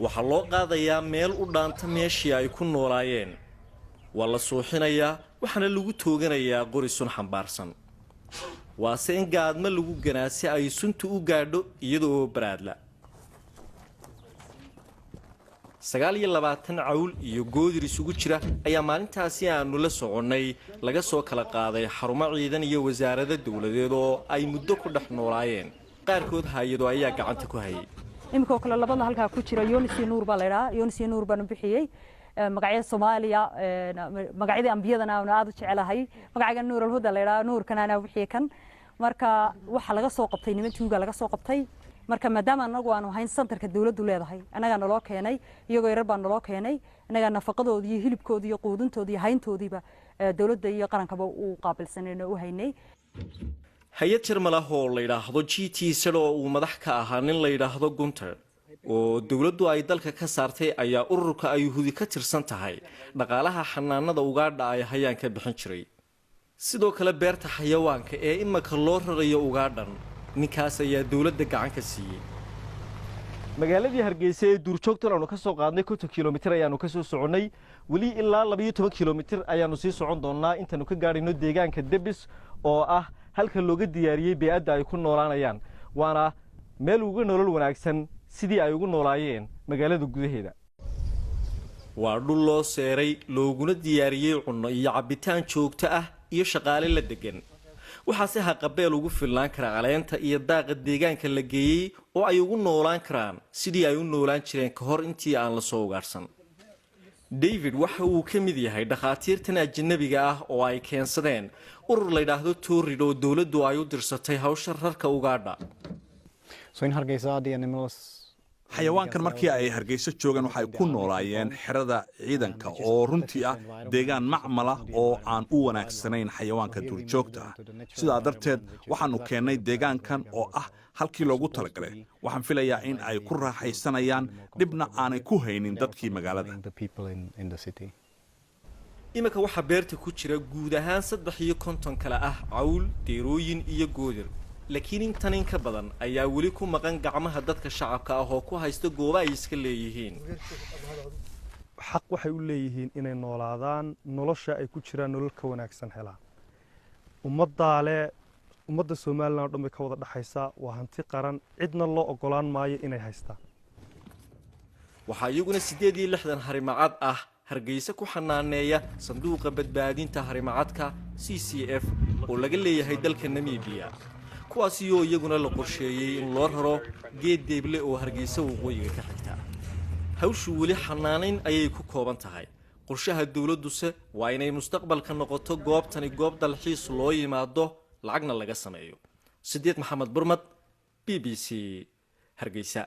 waxaa loo qaadayaa meel u dhaanta meeshii ay ku noolaayeen waa la suuxinayaa waxaana lagu tooganayaa qori sun xambaarsan waase in gaadma lagu ganaasi ay suntu u gaadho iyadoo baraadla 29 cawl iyo goodir isugu jira ayaa maalintaasi aanu la soconnay laga soo kala qaaday xarumo ciidan iyo wasaarada dawladeed oo ay muddo ku dhex noolaayeen qaarkood hay'ado ayaa gacanta ku hayay imika kale labada halka ku jira Yunus Nuur baa leeyahay Yunus Nuur baan bixiyay magacyada Soomaaliya magacyada ambiyadana aad u jecelahay magaca Nuur al-Huda leeyahay Nuur kanana wixii kan marka waxa laga soo qabtay nimantuuga laga soo qabtay marka maadaama anagu aanu hayn santarka dawladdu leedahay anaga naloo keenay iyagoo yarar baan naloo keenay anaga nafaqadoodii iyo hilibkoodii iyo quudintoodii iyo hayntoodiiba dawladda iyo qarankaba uu qaabilsanayna u haynay hay'ad Jarmal ah oo la yiraahdo GT oo uu madax ka ahaa nin la yiraahdo Gunter oo dawladdu ay dalka ka saartay ayaa ururka ay Yuhuudi ka tirsan tahay dhaqaalaha xanaanada Uganda ay hayaan ka bixin jiray sidoo kale beerta xayawaanka ee imaka loo rarayo Ugandan ninkaas ayaa dawladda gacan ka siiyay magaaladii Hargeysa ee duurjoogtan aanu ka soo qaadnay 50 kiiloomitir ayaanu ka soo soconay wali ilaa 12 kiiloomitir ayaanu sii socon doonaa intaanu ka gaarino deegaanka Debis oo ah halka looga diyaariyay beeyada ay ku noolaanayaan waana meel ugu nolol wanaagsan sidii ay ugu noolaayeen magaalada gudaheeda waa dhul loo seeray looguna diyaariyay cunno iyo cabitaan joogto ah iyo shaqaale la degan waxa si haqabeel ugu filnaan kara caleenta iyo daaqa deegaanka la geeyay oo ay ugu noolaan karaan sidii ay u noolaan jireen ka hor intii aan la soo ugaarsan David waxa uu ka mid yahay dhaqaatiirtan ajnabiga ah oo ay keensadeen urur la yiraahdo Torrid oo dawladdu ay u dirsatay hawsha rarka Uganda in Hargeysa the animals xayawaankan markii ay Hargeysa joogan waxay ku noolaayeen xirada ciidanka oo runtii ah deegaan macmal ah oo aan u wanaagsanayn xayawaanka duurjoogta ah sidaa darteed waxaanu keenay deegaankan oo ah halkii loogu talagalay waxaan filayaa in ay ku raaxaysanayaan dibna aanay ku haynin dadkii magaalada imika waxa beerta ku jira guud ahaan 350 kala ah cawl deerooyin iyo goodir laakiin intan in ka badan ayaa wali ku maqan gacmaha dadka shacabka ah oo ku haysta goobo ay iska leeyihiin xaq waxay u leeyihiin inay noolaadaan nolosha ay ku jiraan nolol ka wanaagsan helaan ummadda Soomaaliland oo dhan bay ka wada dhaxaysa waa hanti qaran cidna loo ogolaan maayo inay haystaan waxa iyaguna 68 harimacad ah Hargeysa ku xanaaneeya sanduuqa badbaadinta harimacadka CCF oo laga leeyahay dalka Namibia kuwaasi oo iyaguna la qorsheeyay in loo raro geed deeble oo Hargeysa waqooyiga ka xigta hawshu wali xanaaneyn ayay ku kooban tahay qorshaha dawladdu waa inay mustaqbalka noqoto goobtani goob dalxiis loo yimaado lacagna laga sameeyo Sideed Maxamed Burmad BBC Hargeysa